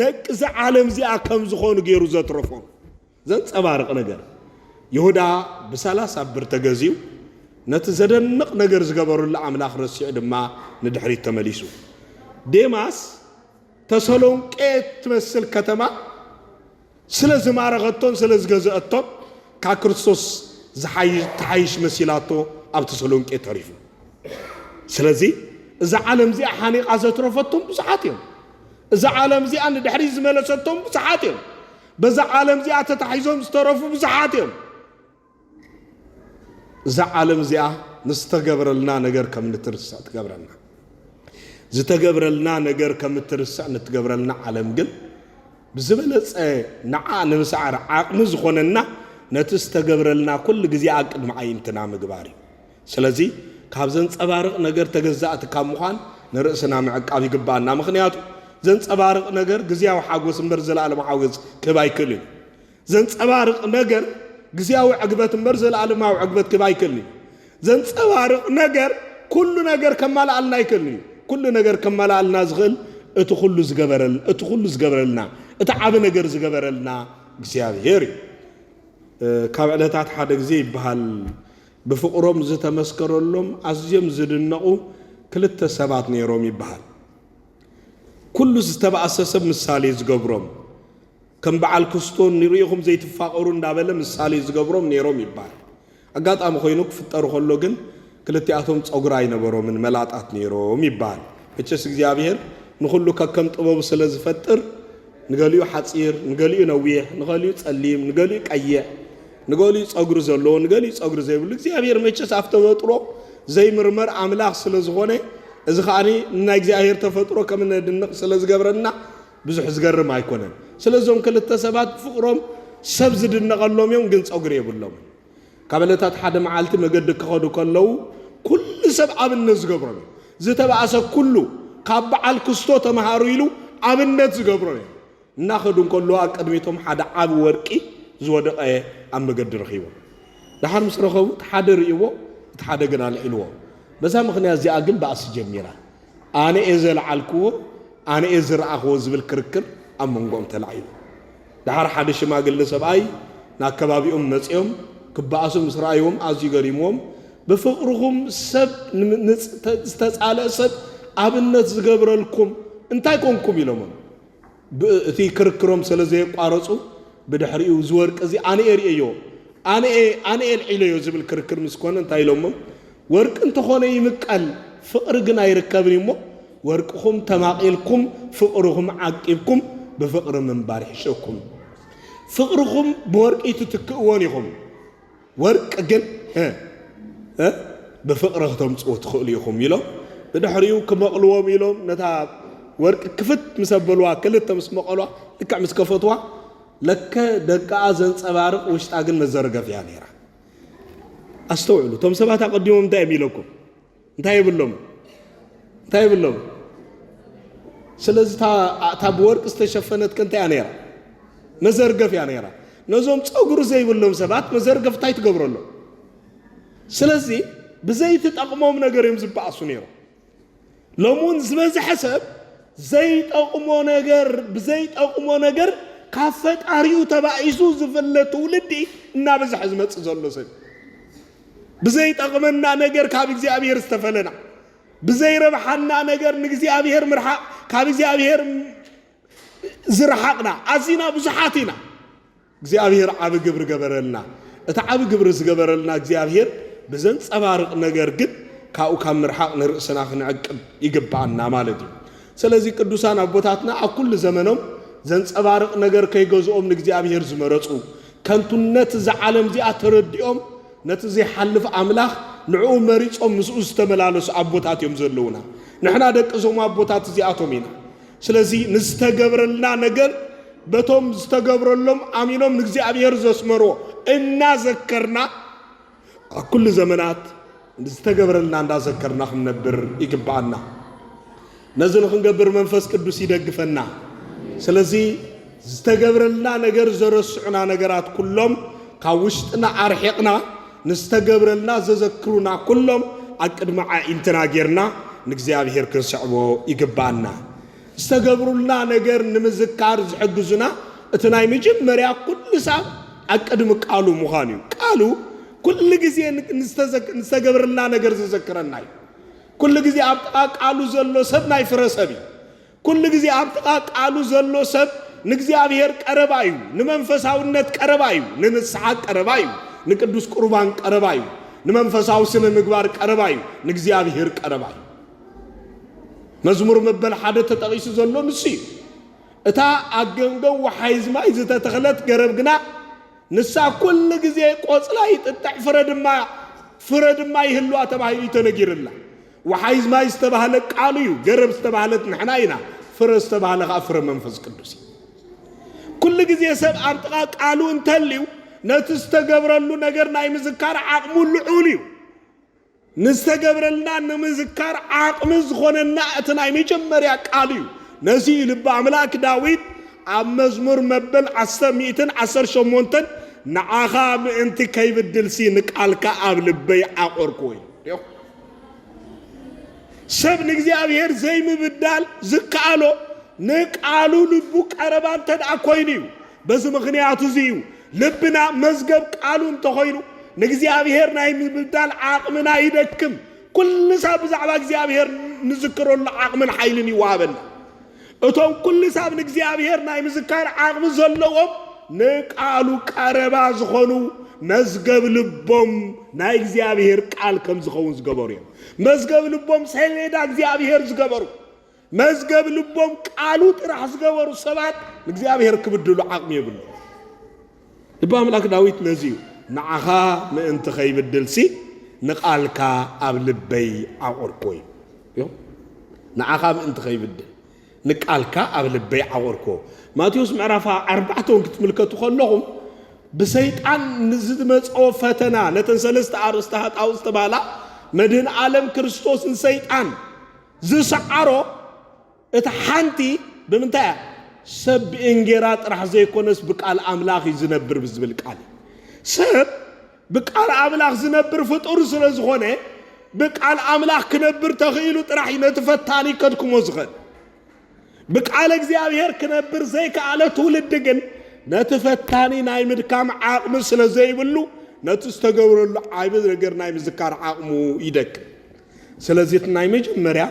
ደቂ ዓለም እዚኣ ከም ዝኾኑ ገይሩ ዘትረፎም ዘንጸባርቕ ነገር ይሁዳ ብ30 ብር ተገዚኡ ነቲ ዘደንቕ ነገር ዝገበሩሉ ኣምላኽ ረሲዑ ድማ ንድሕሪት ተመሊሱ ዴማስ ተሰሎንቄ ትመስል ከተማ ስለ ዝማረኸቶን ስለ ዝገዝአቶን ካብ ክርስቶስ ተሓይሽ መሲላቶ ኣብ ተሰሎንቄ ተሪፉ ስለዚ እዛ ዓለም እዚኣ ሓኒቓ ዘትረፈቶም ብዙሓት እዮም እዛ ዓለም እዚኣ ንድሕሪት ዝመለሰቶም ብዙሓት እዮም በዛ ዓለም እዚኣ ተታሒዞም ዝተረፉ ብዙሓት እዮም እዛ ዓለም እዚኣ ንዝተገብረልና ነገር ከም ንትርስዕ ትገብረልና ዝተገብረልና ነገር ከም ትርስዕ ንትገብረልና ዓለም ግን ብዝበለፀ ንዓ ንምስዓር ዓቕሚ ዝኾነና ነቲ ዝተገብረልና ኩሉ ግዜ ኣብ ቅድሚ ዓይንትና ምግባር እዩ ስለዚ ካብ ዘንጸባርቕ ነገር ተገዛእቲ ካብ ምዃን ንርእስና ምዕቃብ ይግባአና ምኽንያቱ ዘንጸባርቕ ነገር ግዜያዊ ሓጎስ እምበር ዘለኣለማዊ ሓጎስ ክህብ ኣይክእልን ዘንጸባርቕ ነገር ግዜያዊ ዕግበት እምበር ዘለኣለማዊ ዕግበት ክህብ ኣይክእልን ዘንጸባርቕ ነገር ኩሉ ነገር ከመላኣልና ኣይክእልን ኩሉ ነገር ከመላኣልና ዝኽእል እቲ ኩሉ ዝገበረልና እቲ ዓብ ነገር ዝገበረልና እግዚአብሔር ካብ ዕለታት ሓደ ግዜ ይበሃል بفقرهم زتمسكروا لهم أزيم زدنقوا كل التسبات نيروم يبهال كل استبع أساسا مسالي زقبرهم كم بعل كستون نريهم زي تفاقرون دابلا مسالي زقبرهم نيروم يبهال أقاد أم خوينوك في التاريخ اللوجن كل التأثم تصقراي نبرو من ملاتات نيروم يبهال فتشس እግዚአብሔር نقول له كم طباب سلز فتر نقوليو حصير نقوليو نويح نقوليو ጸሊም نقوليو ቀይሕ نقولي صقر زلو نقولي صقر زيبل እግዚአብሔር መቸስ አፍተፈጥሮ ዘይምርመር አምላኽ ስለዝኾነ እዚ ኻኒ እና እግዚአብሔር ተፈጥሮ ከመነ ድንቅ ስለዝገብረና ብዙሕ ዝገርም አይኮነን ስለዞም ክልተ ሰባት ፍቅሮም ሰብ ዝድነቀሎም እዮም ግን صقر የብሎም ካብለታት ሓደ መዓልቲ መገድ ከኸዱ ከለው ኩሉ ሰብ አብነት ዝገብረሉ ዝተባአሰ ኩሉ ካብ በዓል ክስቶ ተማሃሩ ኢሉ አብነት ዝገብረሉ እናኸዱን ከለው አቀድሚቶም ሓደ ዓብ ወርቂ ዝወደቀ ኣብ መገድ ረኺቦ ድሓር ምስ ረኸቡ ሓደ ርእይዎ እቲ ሓደ ግን ኣልዒልዎ በዛ ምኽንያት እዚኣ ግን ባእሲ ጀሚራ ኣነ እየ ዘለዓልክዎ ኣነ እየ ዝረኣኽዎ ዝብል ክርክር ኣብ መንጎኦም ተላዒሉ ድሓር ሓደ ሽማግለ ሰብኣይ ናብ ከባቢኦም መፂኦም ክበኣሱ ምስ ረኣይዎም ኣዝዩ ገሪሞም ብፍቕርኹም ሰብ ዝተፃልአ ሰብ ኣብነት ዝገብረልኩም እንታይ ኮንኩም ኢሎም እቲ ክርክሮም ስለ ዘይቋረፁ بدحريو زور كذي أنا أريئيو أنا العليو زبل كركر مسكون أنت أيلومم ورك أنت خوني يمكال فقر جناي ركابني مو وركهم تماقيلكم فقرهم عاقبكم بفقر من بارح شوكم فقرهم بورك يتتكونيهم ورك أجن بفقرهم صوت خليهم يلو بدحريو كمقلوهم يلو نتاب ورك كفت مسبلوا كلت مسمقلوا لك مسكفتوا لك دقا زنصبارق وشتا ግን መዘርገፍ ያ ነራ አስተውሉ ቶም ሰባት አቀዲሞም እንታይ የሚለኩም እንታይ ይብሎም ስለዚህ ታብወርቅ ዝተሸፈነት ከንታ ያ ነራ መዘርገፍ ያ ነራ ነዞም ጸጉር ዘይብሎም ሰባት መዘርገፍ ታይ ትገብረሎ ስለዚህ በዘይት ተጠቅሞም ነገር ይምዝባሱ ነራ ለሙን ዝበዝሐ ሰብ ዘይጠቅሞ ነገር በዘይት ጠቅሞ ነገር ካፈት አሪው ተባይሱ ዝፈለቱ ውልዲ እና በዛህ ዝመጽ ዘሎ ሰብ በዘይ ጠቅመና ነገር ካብ እግዚአብሔር ዝተፈለና በዘይ ረብሐና ነገር ንግዚአብሔር ምርሐ ካብ እግዚአብሔር ዝርሐቅና አዚና ብዙሓቲና እግዚአብሔር ዓብ ግብር ገበረልና እታ ዓብ ግብር ዝገበረልና እግዚአብሔር በዘን ጸባርቅ ነገር ግን ካኡ ካብ ምርሐቅ ንርእስና ክንዕቅብ ይግባአና ማለት እዩ ስለዚህ ቅዱሳን አቦታትና አኩል ዘመኖም ዘንጸባርቅ ነገር ከይገዝኦም ንግዚአብሔር ዝመረጹ ከንቱነት ዘዓለም ዚኣ ተረዲኦም ነቲ ዘይሐልፍ አምላኽ ንዑ መሪጾም ምስኡ ዝተመላለሱ አቦታት እዮም ዘለውና ንሕና ደቂ ዞም አቦታት ዚኣቶም ኢና ስለዚህ ንስተገብረልና ነገር በቶም ዝተገብረሎም አሚኖም ንእግዚአብሔር ዘስመሮ እናዘከርና ኩሉ ዘመናት ንስተገብረልና እንዳዘከርና ክንነብር ይግባአና ነዚ ንክንገብር መንፈስ ቅዱስ ይደግፈና ስለዚህ ዝተገብረልና ነገር ዘረስዑና ነገራት ኩሎም ካብ ውሽጥና አርሒቅና ንስተገብረልና ዘዘክሩና ኩሎም አቅድማ ኢንተና ጌርና ንእግዚአብሔር ክንስዕቦ ይግባአና ዝተገብሩልና ነገር ንምዝካር ዝሕግዙና እቲ ናይ መጀመርያ ኩሉ ሰብ አቅድም ቃሉ ምዃኑ ቃሉ ኩሉ ግዜ ንስተገብረልና ነገር ዘዘክረና ኩሉ ግዜ ኣብ ጥቃ ቃሉ ዘሎ ሰብ ናይ ፍረሰብ ኩሉ ግዜ ኣብ ጥቃ ቃሉ ዘሎ ሰብ ንእግዚአብሔር ቀረባ እዩ ንመንፈሳውነት ቀረባ እዩ ንንስሐ ቀረባ እዩ ንቅዱስ ቁርባን ቀረባ እዩ ንመንፈሳዊ ስነ ምግባር ቀረባ እዩ ንእግዚአብሔር ቀረባ እዩ መዝሙር መበል ሓደ ተጠቂሱ ዘሎ ንሱ እዩ እታ ኣገንገው ወሓይዝማይ ዝተተኽለት ገረብ ግና ንሳ ኩሉ ግዜ ቆፅላይ ጥጥዕ ፍረድማ ይህልዋ ተባሂሉ ተነጊርላ ወሓይዝማይ ዝተባህለ ቃሉ እዩ ገረብ ዝተባህለት ንሕና ኢና ፍረ ዝተባህለ ከዓ ፍረ መንፈስ ቅዱስ ኩሉ ግዜ ሰብ ኣብ ጥቃ ቃሉ እንተልዩ ነቲ ዝተገብረሉ ነገር ናይ ምዝካር ዓቕሙ ልዑል እዩ ንስተገብረልና ንምዝካር ዓቕሚ ዝኾነና እቲ ናይ መጀመርያ ቃል እዩ ነዚ ልበ ኣምላክ ዳዊት ኣብ መዝሙር መበል 118 ንዓኻ ምእንቲ ከይብድልሲ ንቃልካ ኣብ ልበይ ዓቆርኩ እዩ ሰብ ንእግዚአብሔር ዘይምብዳል ዝከኣሎ ንቃሉ ልቡ ቀረባ እንተደኣ ኮይኑ እዩ በዚ ምክንያቱ እዚ እዩ ልብና መዝገብ ቃሉ እንተኮይኑ ንእግዚአብሔር ናይ ምብዳል ዓቕምና ይደክም ኩሉ ሰብ ብዛዕባ እግዚአብሔር ንዝክረሉ ዓቕምን ሓይልን ይዋሃበና እቶም ኩሉ ሰብ ንእግዚአብሔር ናይ ምዝካር ዓቕሚ ዘለዎም ንቃሉ ቀረባ ዝኾኑ መዝገብ ልቦም ናይ እግዚአብሔር ቃል ከም ዝኸውን ዝገበሩ እዮም መዝገብ ልቦም ሰሌዳ እግዚአብሔር ዝገበሩ መዝገብ ልቦም ቃሉ ጥራሕ ዝገበሩ ሰባት ንእግዚአብሔር ክብድሉ ዓቕሚ የብሉ ልበ ኣምላክ ዳዊት ነዚዩ ንዓኻ ምእንቲ ከይብድልሲ ንቃልካ ኣብ ልበይ ዓቆርኩ እዩ ንዓኻ ምእንቲ ከይብድል ንቃልካ ኣብ ልበይ ዓቆርኩ ማቴዎስ ምዕራፍ 4 ክትምልከቱ ከለኹም ብሰይጣን ንዝመጽኦ ፈተና ነተን ሰለስተ ኣርእስተ ሃጣው ዝተባሃላ መድህን ዓለም ክርስቶስን ሰይጣን ዝሰዓሮ እቲ ሓንቲ ብምንታይ ሰብ እንጌራ ጥራሕ ዘይኮነስ ብቃል ኣምላኽ ዝነብር ብዝብል ቃል ሰብ بقال أملاك زنبر فطور سلزخونه بقال أملاك كنبر تخيل طرح نتفتاني كدكم وزغن بقال እግዚአብሔር كنبر زي كعلى تولد دغن نتفتاني ناي مدكام عقم سلازي بلو نتستغبرل عيبد ነገር ናይ ምዝካር ዓቅሙ ይደክ ስለዚህ ናይ መጀመሪያ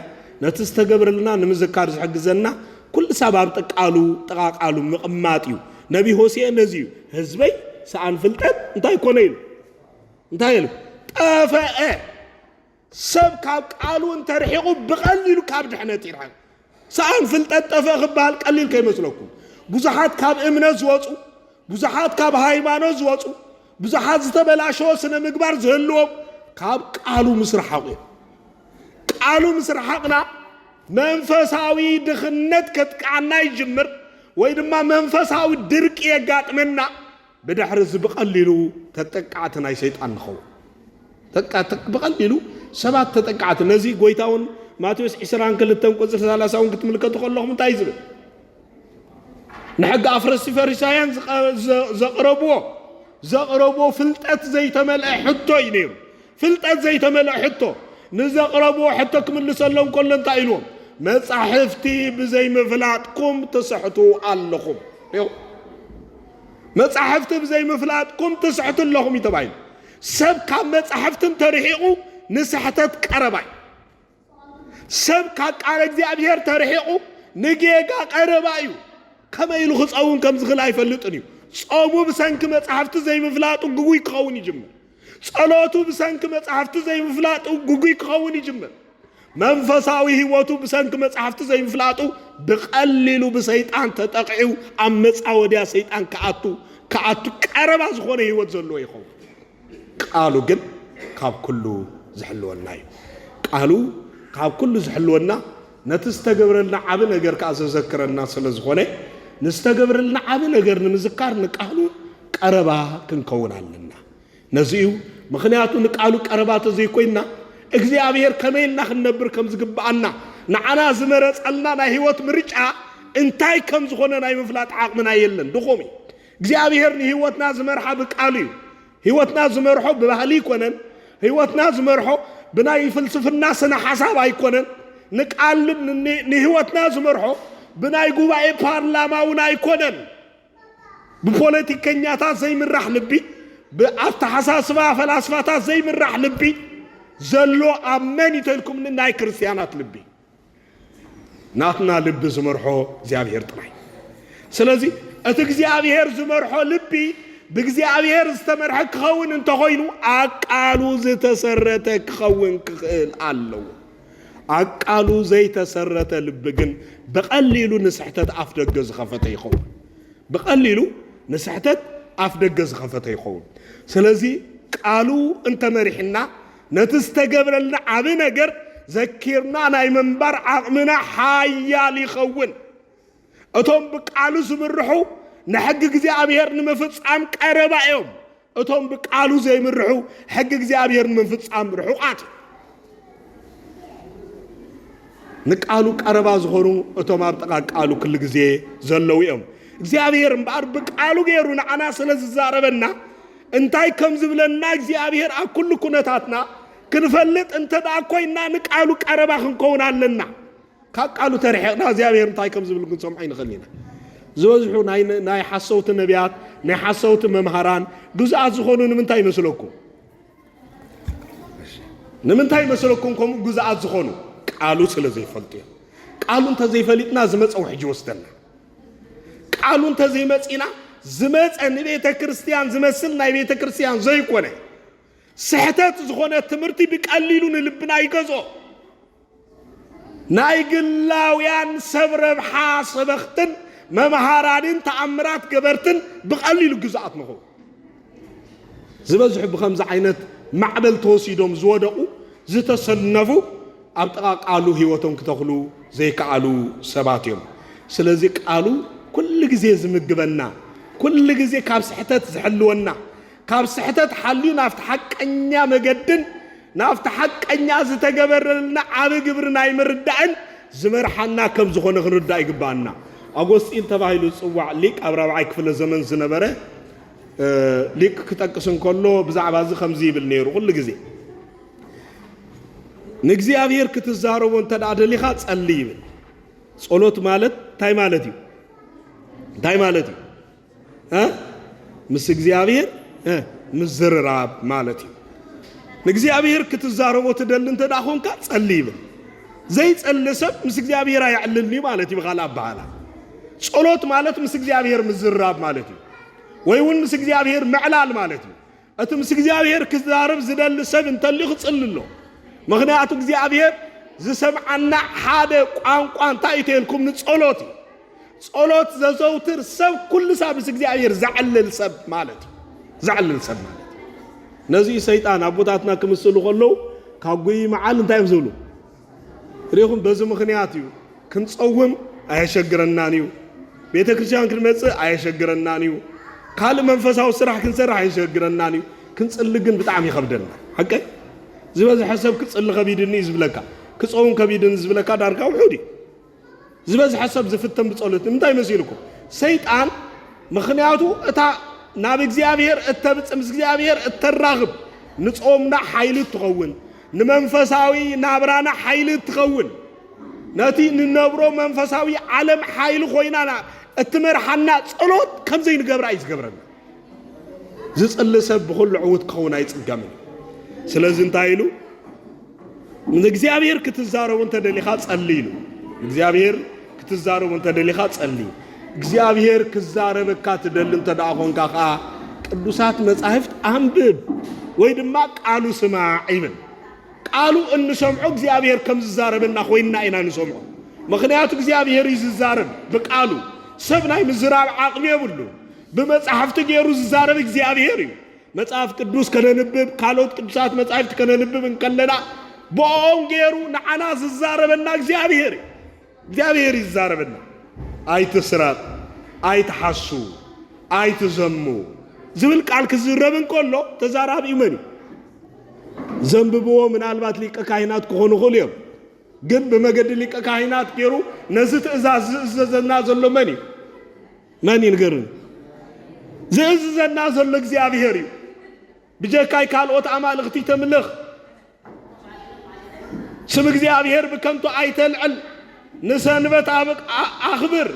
ነትስተገብርልና ንምዝካር ዝሕግዘና ኩል ሰባብ ተቃሉ ተቃቃሉ መቅማጥዩ ነቢ ሆሴዕ ነዚዩ ህዝበይ ሰአን ፍልጠት እንታይ ኮነይል እንታይ ጠፈአ ሰብ ካብ ቃሉ እንተርሒቁ በቀሊሉ ካብ ድሕነት ይራን ሰአን ፍልጠት ጠፈአ ክባል ቀሊል ከይመስለኩም ብዙሓት ካብ እምነት ዝወፁ ብዙሓት ካብ ሃይማኖት ዝወፁ ብዙሓት ዝተበላሸው ስነ ምግባር ዝህልዎም ካብ ቃሉ ምስራሐቁ ቃሉ ምስራሐቅና መንፈሳዊ ድኽነት ከጥቃና ይጅምር ወይ ድማ መንፈሳዊ ድርቅ የጋጥመና በድሕሪ ዝብቀሊሉ ተጠቃዕት ናይ ሰይጣን ንኸው ተጠቃዕት በቀሊሉ ሰባት ተጠቃዕት ነዚ ጎይታውን ማቴዎስ 22 ቁጥር 30 ክትምልከቱ ከለኹም እንታይ ዝብል ንሕጊ ኣፍረሲ ፈሪሳውያን زقربو فلتت زي تملأ حتو ينير فلتت زي تملأ حتو نزقربو حتى كمل سلم كل انتايلون مصحفتي بزي مفلاتكم تصحتوا اللهم مصحفتي بزي مفلاتكم تصحتوا اللهم يتبعين سب كان مصحفتن ترحيقو نسحتت قرباي سب كان قال እግዚአብሔር ترحيقو نجيغا قربايو كما يلو خصاون كم زغل አይፈልጥنيو صومو بسنك مصحفت زي مفلاطو غوي كون يجمر صلاتو بسنك مصحفت زي مفلاطو غوي كون يجمر منفساوي هيوتو بسنك مصحفت زي مفلاطو بقللو بسيطان تطقعو امصا وديا سيطان كاتو قربا زخونه هيوت زلو يخو قالو ግን ካብ ኩሉ ዝሕልወና እዩ ቃሉ ካብ ኩሉ ዝሕልወና نتستجبرلنا عب نجر كأذكر الناس لزخونة نستجبرلنا عب نجر نمذكر نقالو قربا كنكون علنا نزيو مخنياتو نقالو قربات زي كوينا እግዚአብሔር ከመይልና ክንነብር ከም ዝግባአና ንዓና ዝመረጸልና ናይ ህይወት ምርጫ እንታይ ከም ዝኾነ ናይ ምፍላጥ ዓቅምና የለን ድኾሚ እግዚአብሔር ንህይወትና ዝመርሓ ብቃሉ ህይወትና ዝመርሖ በባህሊ ይኮነን ህይወትና ዝመርሖ ብናይ ፍልስፍና ስነ ሐሳብ አይኮነን ንቃል ንህይወትና ዝመርሖ ብናይ ጉባኤ ፓርላማውን አይኮነን ብፖለቲከኛታት ዘይምራሕ ልቢ ብአተሐሳስባ ፈላስፋታት ዘይምራሕ ልቢ زلوا أمني تلكم من ناي كريستيانات لبي ناتنا لب زمرحو زيابير طلعي سلازي أتك زيابير زمرحو لبي بك زيابير استمرحك خون انت خوينو أقالو زي تسرتك خون كخيل ألو أقالو زي تسرت لبقن بقليلو نسحتت أفدق زخفتي خون بقليلو نسحتت أفدق زخفتي خون سلازي قالو انت مريحنا نتستجبرلنا عبي نجر ذكرنا ناي منبر عقمنا حيال يخون أتوم بقالو زمرحو نحقق زي أبيهر نمفتص عم قربا يوم أتوم بقالو زي مرحو حقق زي أبيهر نمفتص عم رحوقات نقالو قربا زخونو أتوم أبتقا قالو كل زي زلو يوم زي أبيهر مبار بقالو غيرون عنا سلز الزاربنا انتاي كم زبلنا እግዚአብሔር አኩል ኩነታትና ክንፈልጥ እንተ ዳኮይና ንቃሉ ቀረባኽን ኮውናለና ካቃሉ ተርሕና እግዚአብሔር እንታይ ከም ዝብል ክንሰምዓይ ንኸሊና ዝበዝሑ ናይ ሐሰውት ነቢያት ናይ ሐሰውት መምሃራን ግዛት ዝኾኑ ንምንታይ መስለኩም ንምንታይ መስለኩም ከም ግዛት ዝኾኑ ቃሉ ስለዘይፈልጡ ቃሉ እንተ ዘይፈሊጥና ዝመፀው ሕጂ ወስደና ቃሉ እንተ ዘይመፂና زمت بيت كريستيان زمسل ناي بيت كريستيان زي كونه سحتات زخونه تمرتي بقليلون لبنا يغزو ناي قلاويان صبر بحاسبختن ممهارانين تأمرات قبرتن بقليلو جزءات نخو زبزح بخمس عينات معبل توسيدهم زودقو زتصنفو ابتقا قالو هيوتهم كتخلو زي قالو سباتيهم سلازي قالو كل جزي زمقبنا كل جزء كاب سحتات زحلونا كاب سحتات حلو نافت حق أنيا مجدن نافت حق أنيا زتجبرنا عابق برنا يمردان زمرحنا كم زخون غرد يقبلنا أقص أنت بعيلو سوى ليك أبرا بعيك في الزمن زنبرة ليك كتاكسن كله بزعب هذا خمزي بالنير كل جزء نجزي أبير كتزارو وانت عدلي خاص الليل صلوت مالت تاي مالتي ها مس እግዚአብሔር مزرراب مالتي እግዚአብሔር ክትዛረቦ ተደልን ተዳኾንካ ጸልይብ ዘይ ጸልሰብ ምስ እግዚአብሔር ያዕልልኒ ማለት ይብኻል አባሃላ ጸሎት ማለት ምስ እግዚአብሔር مزرراب ማለት ወይውን ምስ እግዚአብሔር መዕላል ማለት እቲ ምስ እግዚአብሔር ክዛረብ ዝደል ሰብ እንተልኽ ጽልሎ ምክንያቱ እግዚአብሔር ዝሰምዓና ሓደ ቋንቋ እንታይ ይተልኩም ንጸሎት صلوت زوتر سب كل سابس እግዚአብሔር زعلل سب ማለት نزي سيطان አቦታትና ከመስሉ ሆለው ካጉይ መዓል እንታይ ዝብሉ ሪኹም በዚ ምኽንያትዩ ክንጸውም አያሸግረናኒዩ ቤተ ክርስቲያን ክንመጽእ አያሸግረናኒዩ ካል መንፈሳዊ ስራሕ ክንሰራ አያሸግረናኒዩ ክንጽልግን በጣም ይከብደና ሐቀ ዝበዝ ሐሰብ ክጽል ከቢድኒ ዝብለካ ክጸውም ከቢድን ዝብለካ ዳርካ ውሑዲ زبز حسب زفتن بصلت متى يمسيلكم سيطان مخنياتو اتا ناب እግዚአብሔር اتبصم እግዚአብሔር اتراغب نصومنا حيل تخون نمنفساوي نابرانا حيل تخون ناتي ننبرو منفساوي عالم حيل خوينانا اتمرحنا صلوت كم زي نغبر ايزغبرنا زصلسب بكل عود كون ايصغام سلازي انتايلو من እግዚአብሔር ክትዛረው እንተ ደሊኻ ጸልይሉ እግዚአብሔር ክትዛረው እንተ ደሊኻ ጸልይ እግዚአብሔር ክዛረበካ ትደልን ተዳኾንካ ቅዱሳት መጻሕፍት አንብብ ወይ ድማ ቃሉ ስማ አይበል ቃሉ እንሰምዖ እግዚአብሔር ከም ዝዛረበና ኮይና ኢና እንሰምዖ ምክንያቱ እግዚአብሔር ይዝዛረብ በቃሉ ሰብናይ ምዝራብ ዓቅም ይብሉ በመጻሕፍት ገይሩ ዝዛረብ እግዚአብሔር እዩ መጽሐፍ ቅዱስ ከነንብብ ካሎት ቅዱሳት መጻሕፍት ከነንብብ እንከለና በኦን ገይሩ ንዓና ዝዛረበና እግዚአብሔር እግዚአብሔር ይዛረብና አይትስረቅ አይትሐሱ አይትዘሙ ዝብል ቃል ክዝረብን ከሎ ተዛራቢ መን ዘንብብዎ ምናልባት ሊቀ ካህናት ከሆኑ ሆልዮም ግን በመገድ ሊቀ ካህናት ገይሩ ነዚ ትእዛዝ ዝእዘዘና ዘሎ መን ይንገርን ዝእዘዘና ዘሎ እግዚአብሔር እዩ بجاكاي كالوت أمال اختي تملخ سم እግዚአብሔር بكنتو አይተልዕል نسنبت أبك أخبر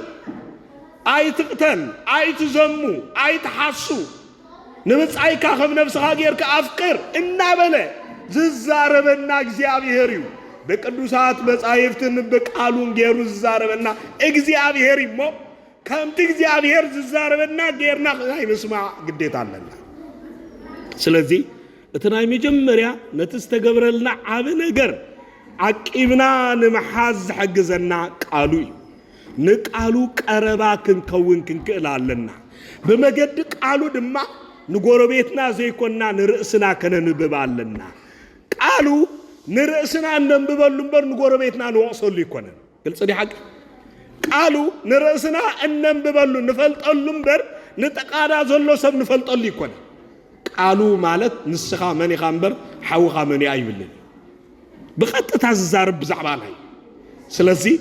አይትቅተል አይትዘሙ አይትሐሱ ንብጽ አይካኸብ ነፍስኻ ጌርካ አፍቅር እናበለ ዝዛረበና እግዚአብሔር እዩ በቅዱሳት መጻሕፍትን በቃሉን ጌሩ ዝዛረበና እግዚአብሔር ይሞ ከምት እግዚአብሔር ዝዛረበና ጌርና አይመስማ ግዴታ አለና ስለዚህ እተናይ መጀመሪያ ነተስተገብረልና አብ ነገር አቂብና ንመሐዝ ሐግዘና ቃሉ ንቃሉ ቀረባ ክንከውን ክንክእላለና በመገድ ቃሉ ድማ ንጎረቤትና ዘይኮና ንርእስና ከነንብባለና ቃሉ ንርእስና እንንብበሉምበር ንጎረቤትና ንወቅሰሉ ይኮነን ግልጽ ዲ ሐቅ ቃሉ ንርእስና እንንብበሉ ንፈልጠሉምበር ንጠቃዳ ዘሎ ሰብ ንፈልጠሉ ይኮነን ቃሉ ማለት ንስኻ መን ይኻምበር ሓውኻ መን አይብልን بقطታ ዝዛረብ ብዛዕባ ናይ ስለዚህ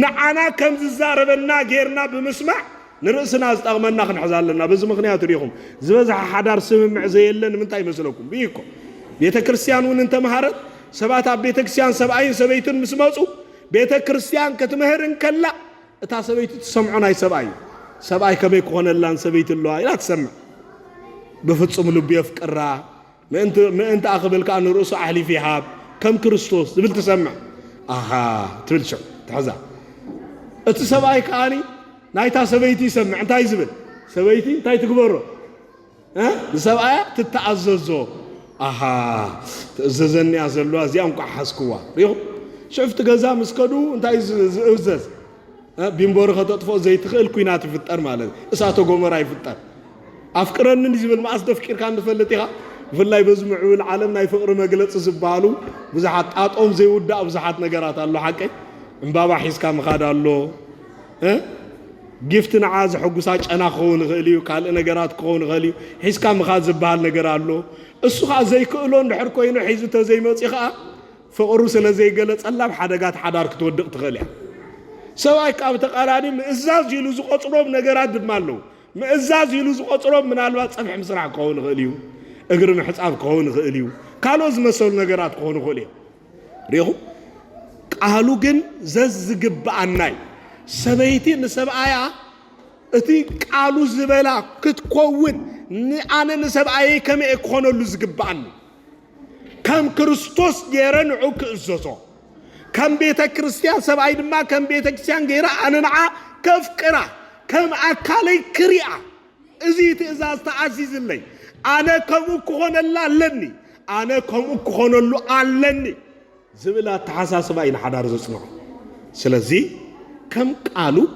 ንዓና ከም ዝዛረበና ጌርና ብምስማዕ ንርእስና ዝጠቕመና ክንሕዛለና በዚ ምክንያት ሪኹም ዝበዝሐ ሓዳር ስምምዕ ዘየለን ምንታይ መስለኩም ብይኮ ቤተ ክርስቲያን ውን እንተመሃረት ሰባት ኣብ ቤተ ክርስቲያን ሰብኣይን ሰበይትን ምስ መፁ ቤተ ክርስቲያን ክትምህርን ከላ እታ ሰበይቲ ትሰምዖ ናይ ሰብኣይ ከመይ ክኾነላን ሰበይቲ ኣለዋ ኢላ ትሰምዕ بفتصم لب يفقرا ما انت اقبل كان رؤوس اهلي في هاب كم كريستوس زبل تسمع اها تبلشو تحزا اتسباي كاني نايتا سبيتي سمع انت يزبل سبيتي انت تكبروا ها سبايا تتعززو اها تززني ازلوا ازيام قحسكوا ريو شفت غزا مسكدو انت يزز بيمبور خططفو زي تخيل كوينات يفطر مالك اساتو غومرا يفطر أفكرن نزيل ما أصدق فكر كان فلتها فلا يبزمعوا العالم ناي فقر مجلس زبالو بزحات أطعم زي ودا بزحات نجارات الله حكي مبابا حيس كام خاد الله جفتنا عاز حقوسات أنا خون غليو قال نجارات خون غليو حيس كام خاد زبال نجار الله السوق زي كلون بحركوينه حيزته زي ما تيخا فقروا سلا زي جلس الله بحدقات حدارك تودق تغليه سواء كاب تقاراني مئزاز يلو زقطروب نجارات دمالو مئزاز يلو زقطروب من الوقت صبح مسرع كون غليو اقر محصاب كون غليو قالوا زمسل نجارات كون غليو ريحو قالوا جن زز جبعناي سبيتي نسبعيا اتي قالوا زبلا كتكون انا نسبعي كم يكونوا لزجبعني كم كريستوس يرنعو كزوزو كم بيت كريستيان سبعي ما كم بيت كريستيان غير انا كفقرا كم اكالي كريا ازي تزاز تعزيز لي انا كم كون الله لني انا كم كون له علني زبلا تحساس باين حدار زصنو سلازي كم قالوا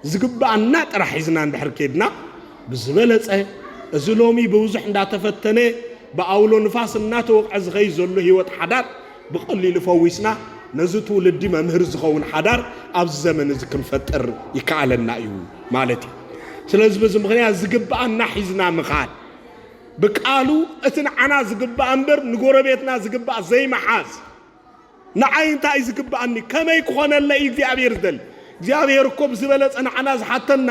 زغبانا طرح يزنا اندحر كيدنا بزبلص ازلومي بوزح انداتفتنه باولو نفاسنا توقع زغي زلو هيوت حدار بقليل فويسنا نزتو لدي ممهر زخون حدار اب زمن زكن فطر يكالنا ايو مالتي سلازي بز مخنيا زغبانا حيزنا مخال بقالو اتن عنا زغبا انبر نغوربيتنا زغبا زي محاز نعين تاي زغباني كما يكون الله እግዚአብሔር ዘል እግዚአብሔር እኮ ብዝበለጽ አና ዝሓተና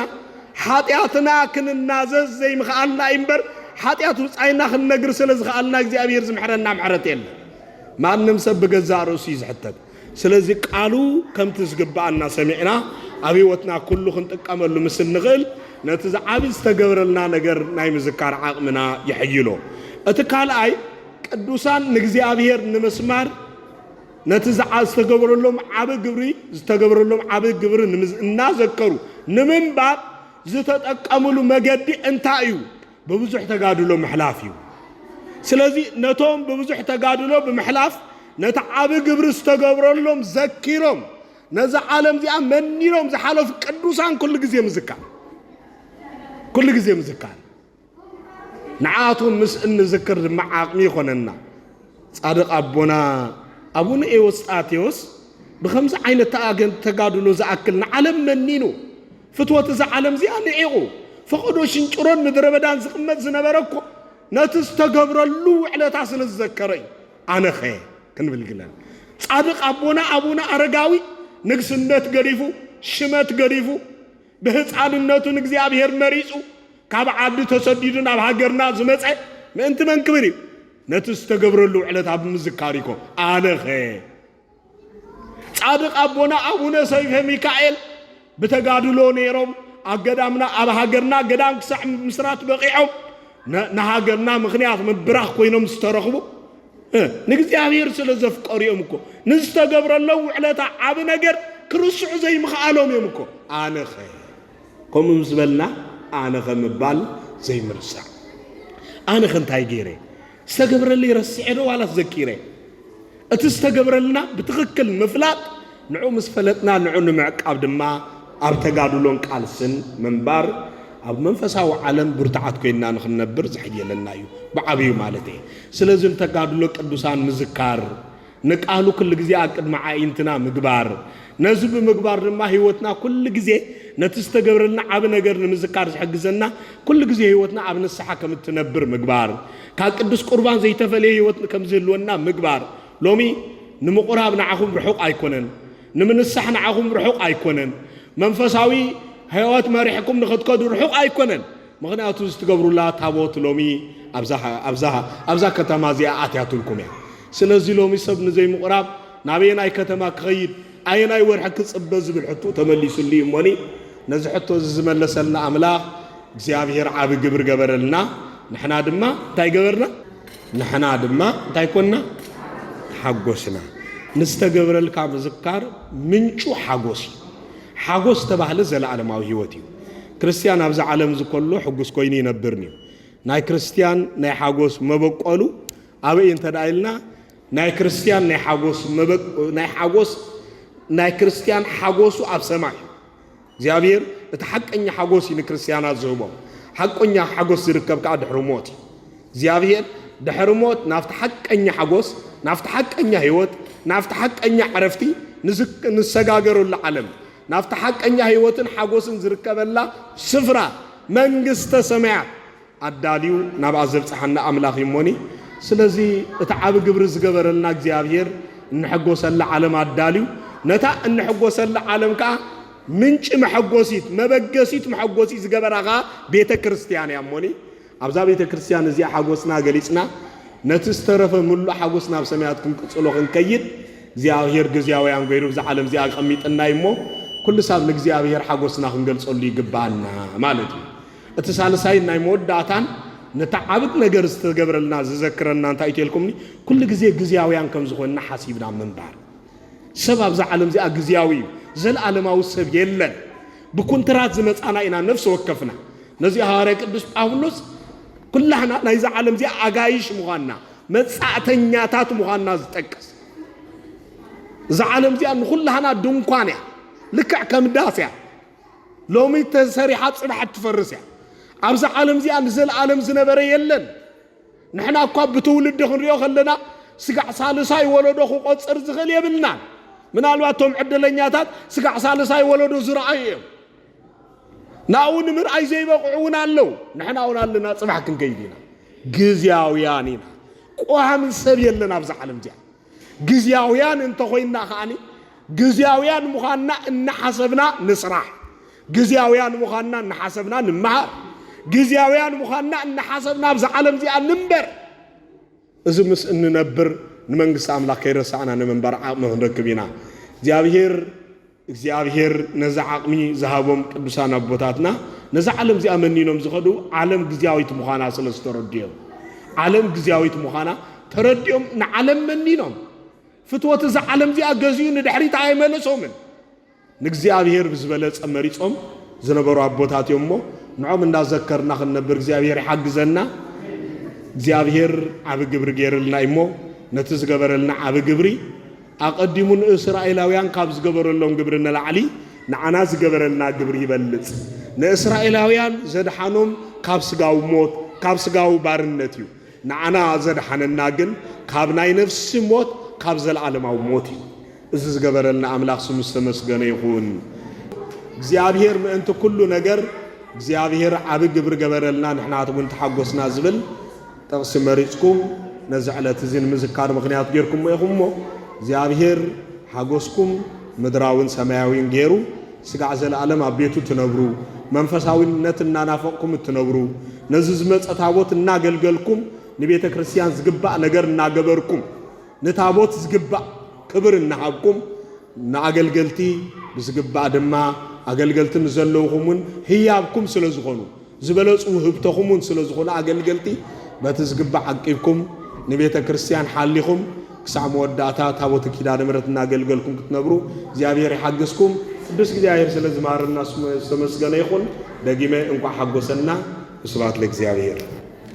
ኃጢአትና ክንናዘዝ ዘይ መኻልና ይምበር ኃጢአቱ ጻይና ክንነግር ስለዝኻልና እግዚአብሔር ዝምሕረና ምሕረት የለ ማንም ሰብ በገዛ ራሱ ይዝሕተት ስለዚህ ቃሉ ከምት ዝግባአና ሰሚዕና አብይወትና ኩሉ ክንጥቀመሉ ምስል ንግል ነቲ ዝዓቢ ዝተገብረልና ነገር ናይ ምዝካር ዓቕምና ይሕይሎ እቲ ካልኣይ ቅዱሳን ንእግዚአብሔር ንመስማር نتزع استجبر لهم عبد جبري استجبر لهم عبد جبري النازكروا نمنبع زتت أكملوا مجدي انتايو بوزح تجادلوا لهم محلافيو سلذي نتوم بوزح تجادلوا بمحلاف نتعب جبري استجبر لهم ذكرهم نزع عالم ذي أمني لهم زحلوا في كدوسان كل جزء مزكار كل جزء مزكار نعاتهم مس إن ذكر مع عقمي خننا صادق أبونا أبونا إيوس آتيوس بخمس عين تأجن تجادلو زعكل نعلم منينو فتوة زعلم زي أنا إيغو فقدوا شنشرون مدربدان زقمت زنبركو نتستقبر اللو على تحصل الذكري أنا خير كن بالقلان صادق أبونا أرقاوي نقص النت قريفو شمت قريفو بهز على النتو نقزي أبهر مريسو كاب عبد تسديدنا بهاجرنا زمتعي ما أنت من كبري نتستقبر اللو على تعب الذكاريكو أنا خير صادق أبونا سيف ميكائيل بتقادلو نيروم أقدامنا أبهاجرنا قدام كسع مسرات بقيعهم نهاجرنا مخنيات من براخ كوينهم استرخبوا نقزي أبير سلزف قريمكو نستقبر الله على تعب نجر كرسع زي مخالهم يمكو أنا خير قوم مزبلنا أنا خم بال زي مرسع أنا خنتاي جيري استقبر اللي رسعنا ولا تذكيره أتستقبر لنا بتغكل مفلات نعو مسفلتنا نعو نمعك عبد ما أبتقادلون كالسن منبار أب منفساو عالم برتعات كينا نخنبر زحية لنايو بعبيو مالتي سلازم تقادلو قدوسان مذكار نقالو كل جزي أكد مع إنتنا مقبار نزب مقبار لما هيوتنا كل جزي نتستقبر لنا عب نقر مذكار حق زنا كل جزي هيوتنا عب نصحة كم تنبر مقبار كقدوس قربان زي تفلي هيوتنا كم زلونا مقبار لومي نمقراب نعهم بحق أيكونن نمنصح نعهم بحق أيكونن منفساوي هيوات مريحكم نخدكو رحق أيكونن مغنياتو استقبروا الله تابوت لومي أبزاها كتما زي آتياتو لكم يعني سلازي لومي سبن زي مقراب نابين أي كتما كغيد أين أي ورحك تصبز بالحطو تمليسو اللي يموني نزحطو زمن لسلنا أملاق زيابهير عاب قبر لنا نحنا دما تاي قبرنا نحنا دما تاي كنا حقوسنا نستقبر الكعب زكار منشو حقوس تبعله زل عالماوي هيوتي كريستيان أبز عالم زكولو حقوس كويني نبرني ناي كريستيان ناي حقوس مبقولو أبي أنت دايلنا ناي كريستيان ناي كريستيان حقوسو أب سماي زيابير تحق إني حقوسي نكريستيانات زوبو حق إني حقوس يركب كعد حرموتي زيابير دحرموت نافت حق إني حقوس نافت حق إني هيوت نافت حق إني عرفتي نسجاجرو العالم نافت حق إني هيوتن حقوسن زركب الله سفرة منجست سماع الداليو نبع زبط حنا أملاخ يموني سلزي تعب قبر زقبر لنا زيابير نحقوس العالم الداليو نتا نحقوس العالم كا منش محقوسيت مبقسيت محقوسيت زقبرها بيت كريستيان يموني أبزا بيت كريستيان زي حقوسنا قليسنا نتسترف ملو حقوسنا بسمياتكم كتصلوخن كيد زيابير جزياويان غيرو زي عالم زي قميط النايمو كل ساب لك زيابير حقوسنا خنقل صلي قبالنا مالتي التسالساي ناي موداتان نتعبك نجر استقبر لنا ذكرنا انت ايتلكمني كل جزياويان كم زخنا حسيبنا منبار سبب ذا عالم زي جزياوي زل عالماو سب يلن بكونترات زمصانا انا نفس وقفنا نزي حواري قدوس ጳውሎስ كلنا ناي ذا عالم زي اغايش مغانا مصاعتኛታት مغانا زጠቅስ ذا عالم زي ان كلنا دنኳንያ لكع كم داسያ لومي تسريحات صبحت تفرسያ أبز عالم زي أن زل عالم زنبرة يلن نحنا أقاب بتولد دخل ريو خلنا سقع سالساي ولدو خوقات سرزغل يبلنا من الوقتهم عدلنياتات سقع سالساي ولدو زرعيهم ناون مر أي زي بقعونا اللو نحنا أونا لنا صبح كن قيدينا جزياويانينا قوها من سبيل لنا أبز عالم زي جزياويان انتخوينا خاني جزياويان مخانا إن حسبنا نسرح جزياويان مخانا إن حسبنا نمهر جزياويان مخانا إن حسبنا بز عالم زي النمبر إذا مس إن نبر نمنجس أملاك يرسعنا نمبر مهندكبينا زيابير نزعقني ذهبهم كبسانا بوتاتنا نزع عالم زي أمنينهم زخدو عالم جزياويت مخانا سلسترديهم عالم جزياويت مخانا ترديهم نعلم منينهم فتوة زع عالم زي أجازيون ندحري تعيمل سومن نجزيابير بزبلة أمريكهم زنبروا بوتات يومه نعم نذكرنا خلنا برجزيابير حق زنا زيابير عب جبر جير لنا إمو نتز جبر لنا عب جبري أقدمون إسرائيلاويان كابز جبر لهم جبرنا العلي نعناز جبر لنا جبري بلس نإسرائيلاويان زد حنوم كابس جاو موت كابس جاو بارنتيو نعنا زد حن الناجن كابناي نفس موت كابز العالم أو موتي إذ زجبرنا أملاك سمستمسجن يكون እግዚአብሔር ምእንተ ኩሉ ነገር እግዚአብሔር አብግ ብር ገበረልና ንሕናት ወን ተሐጎስና ዝብል ጠቅስ መሪጽኩም ነዝዕለት ዝን ምዝካር ምክንያት ጌርኩም ይኹሞ እግዚአብሔር ሐጎስኩም ምድራውን ሰማያዊን ጌሩ ስጋዕ ዘለዓለም አቤቱ ትነብሩ መንፈሳዊነት እናናፈቅኩም ትነብሩ ነዝዝ መጸታቦት እናገልገልኩም ንቤተ ክርስቲያን ዝግባእ ነገር እናገበርኩም ንታቦት ዝግባእ ክብር እናሃብኩም ናአገልገልቲ ብዝግባእ ድማ አገልገልትን ዘለውኹምን ህያብኩም ስለዝኾኑ ዝበለጹ ህብተኹምን ስለዝኾኑ አገልገልቲ በትዝግባእ ዓቂብኩም ንቤተ ክርስቲያን ሓሊኹም ክሳዕ መወዳእታ ታቦት ኪዳነ ምሕረት እናገልገልኩም ክትነብሩ እግዚአብሔር ይሓግዝኩም ቅዱስ እግዚአብሔር ስለዝማርና ተመስገነ ይኹን ደጊመ እንኳ ሓጎሰና ስብሐት ለእግዚአብሔር